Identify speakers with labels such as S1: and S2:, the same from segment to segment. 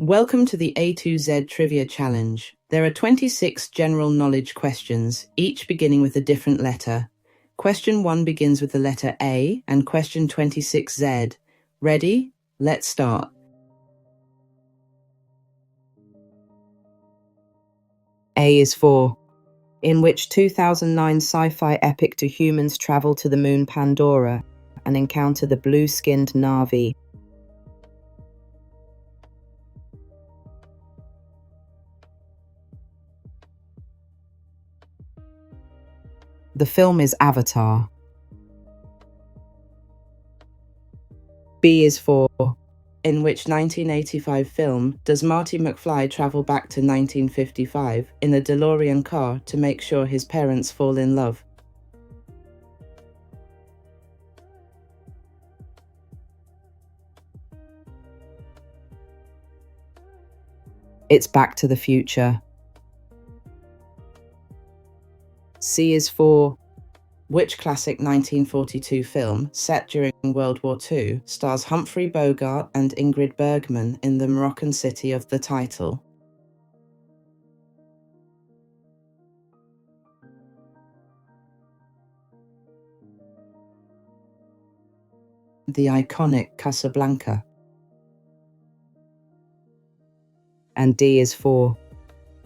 S1: Welcome to the A to Z Trivia Challenge. There are 26 general knowledge questions, each beginning with a different letter. Question 1 begins with the letter A and question 26 Z. Ready? Let's start. A is for, in which 2009 sci-fi epic do humans travel to the moon Pandora and encounter the blue-skinned Na'vi? The film is Avatar. B is for, in which 1985 film does Marty McFly travel back to 1955 in a DeLorean car to make sure his parents fall in love? It's Back to the Future. C is for, which classic 1942 film, set during World War II, stars Humphrey Bogart and Ingrid Bergman in the Moroccan city of the title? The iconic Casablanca. And D is for,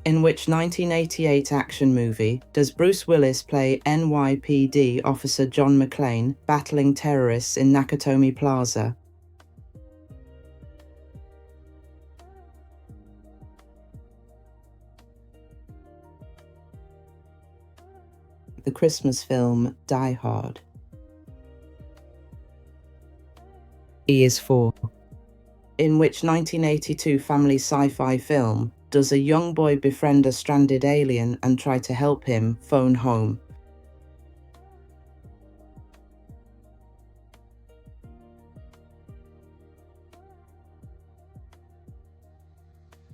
S1: in which 1988 action movie does Bruce Willis play NYPD officer John McClane battling terrorists in Nakatomi Plaza? The Christmas film Die Hard. E is for, in which 1982 family sci-fi film does a young boy befriend a stranded alien and try to help him phone home?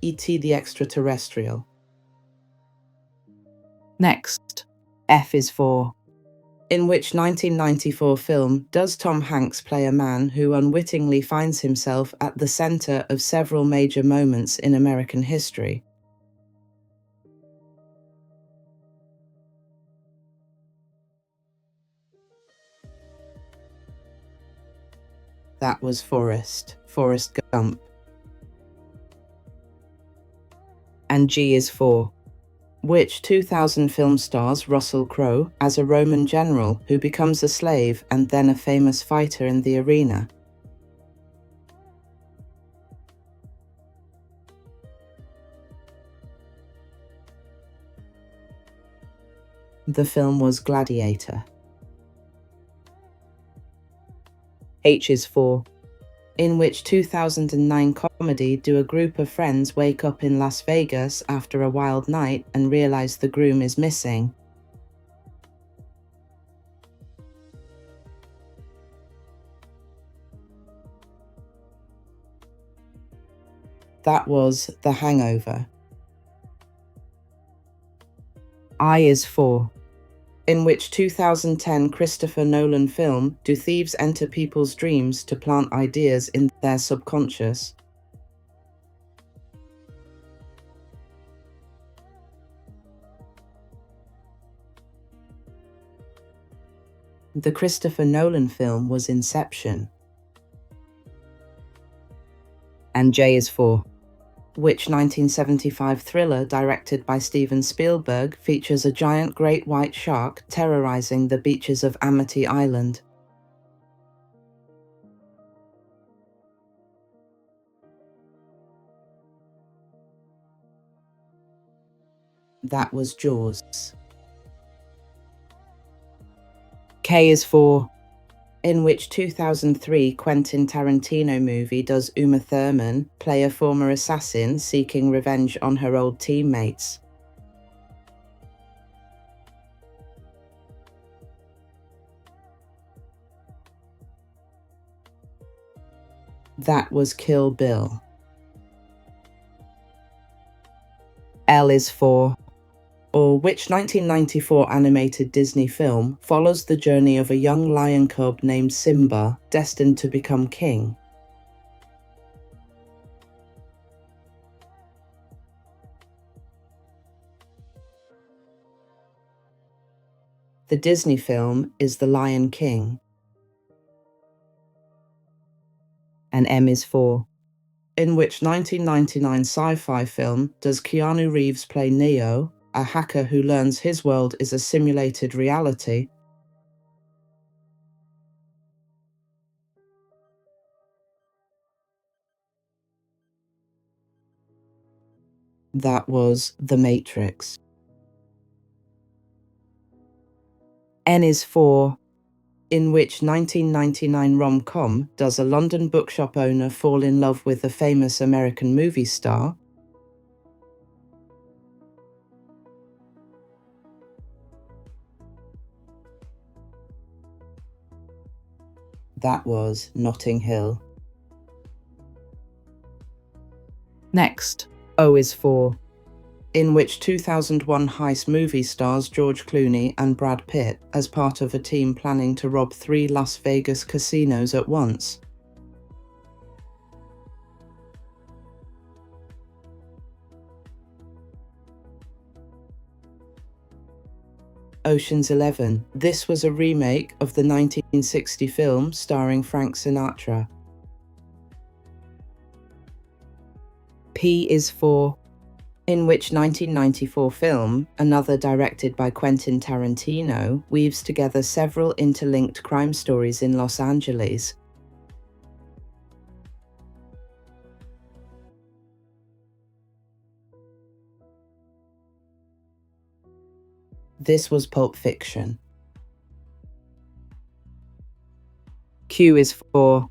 S1: E.T. the Extraterrestrial. Next, F is for, in which 1994 film does Tom Hanks play a man who unwittingly finds himself at the center of several major moments in American history? That was Forrest Gump. And G is for, which 2000 film stars Russell Crowe as a Roman general who becomes a slave and then a famous fighter in the arena? The film was Gladiator. H is for, in which 2009 comedy do a group of friends wake up in Las Vegas after a wild night and realize the groom is missing? That was The Hangover. I is for, in which 2010 Christopher Nolan film do thieves enter people's dreams to plant ideas in their subconscious? The Christopher Nolan film was Inception. And J is for, which 1975 thriller directed by Steven Spielberg features a giant great white shark terrorizing the beaches of Amity Island? That was Jaws. K is for, in which 2003 Quentin Tarantino movie does Uma Thurman play a former assassin seeking revenge on her old teammates? That was Kill Bill. L is for, or which 1994 animated Disney film follows the journey of a young lion cub named Simba, destined to become king? The Disney film is The Lion King. And M is for in which 1999 sci-fi film does Keanu Reeves play Neo, a hacker who learns his world is a simulated reality? That was The Matrix. N is for in which 1999 rom-com does a London bookshop owner fall in love with a famous American movie star? That was Notting Hill. Next, O is for in which 2001 heist movie stars George Clooney and Brad Pitt as part of a team planning to rob 3 Las Vegas casinos at once. Ocean's 11. This was a remake of the 1960 film starring Frank Sinatra. P is for in which 1994 film, another directed by Quentin Tarantino, weaves together several interlinked crime stories in Los Angeles. This was Pulp Fiction. Q is for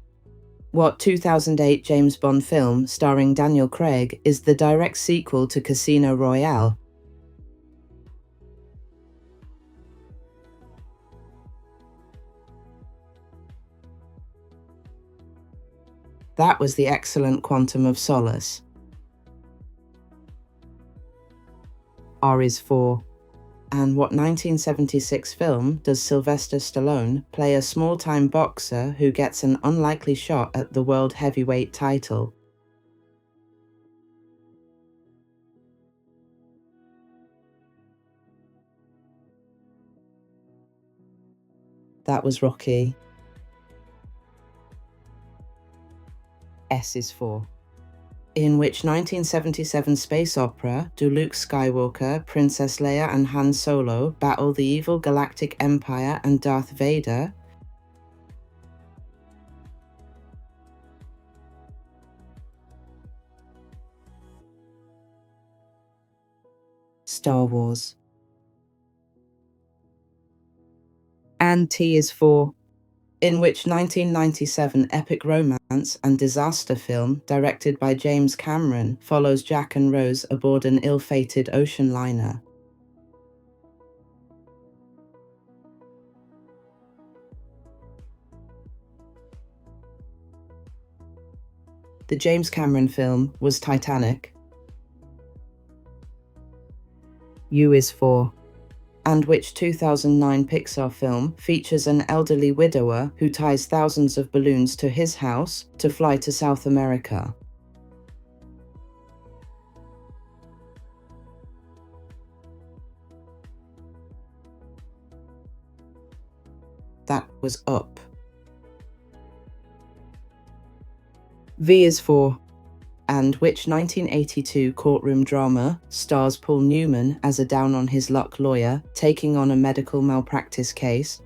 S1: what 2008 James Bond film starring Daniel Craig is the direct sequel to Casino Royale? That was the excellent Quantum of Solace. R is for and what 1976 film does Sylvester Stallone play a small-time boxer who gets an unlikely shot at the world heavyweight title? That was Rocky. S is for in which 1977 space opera do Luke Skywalker, Princess Leia and Han Solo battle the evil Galactic Empire and Darth Vader? Star Wars. And T is for in which 1997 epic romance and disaster film directed by James Cameron follows Jack and Rose aboard an ill-fated ocean liner. The James Cameron film was Titanic. U is for and which 2009 Pixar film features an elderly widower who ties thousands of balloons to his house to fly to South America. That was Up. V is for and which 1982 courtroom drama stars Paul Newman as a down-on-his-luck lawyer taking on a medical malpractice case?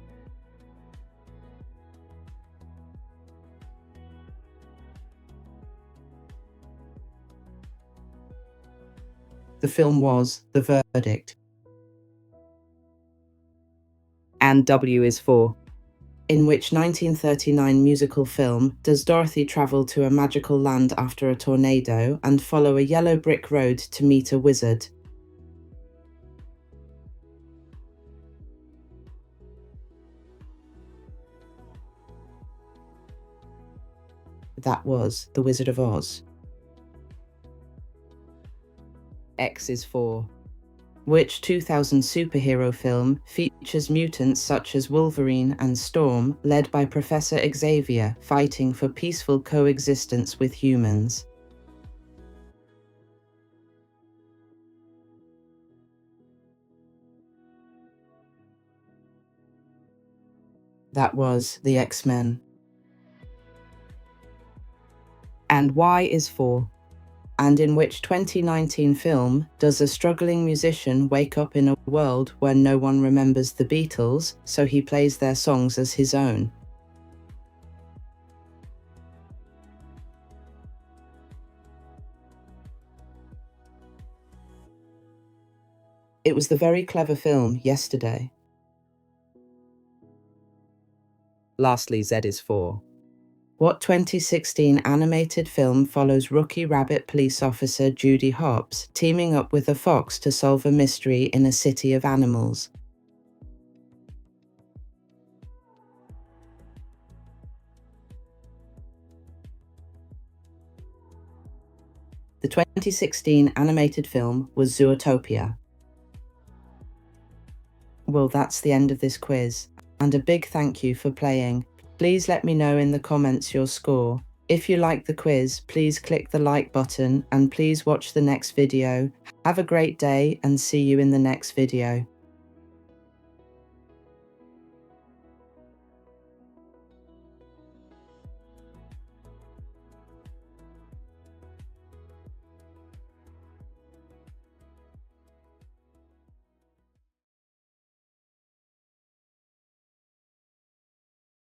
S1: The film was The Verdict. And W is for in which 1939 musical film does Dorothy travel to a magical land after a tornado and follow a yellow brick road to meet a wizard? That was The Wizard of Oz. X is for which 2000 superhero film features mutants such as Wolverine and Storm, led by Professor Xavier, fighting for peaceful coexistence with humans? That was the X-Men. And Y is for, and in which 2019 film does a struggling musician wake up in a world where no one remembers the Beatles, so he plays their songs as his own? It was the very clever film Yesterday. Lastly, Z is for. What 2016 animated film follows Rookie Rabbit police officer Judy Hopps teaming up with a fox to solve a mystery in a city of animals? The 2016 animated film was Zootopia. Well, that's the end of this quiz, and a big thank you for playing. Please let me know in the comments your score. If you like the quiz, please click the like button and please watch the next video. Have a great day and see you in the next video.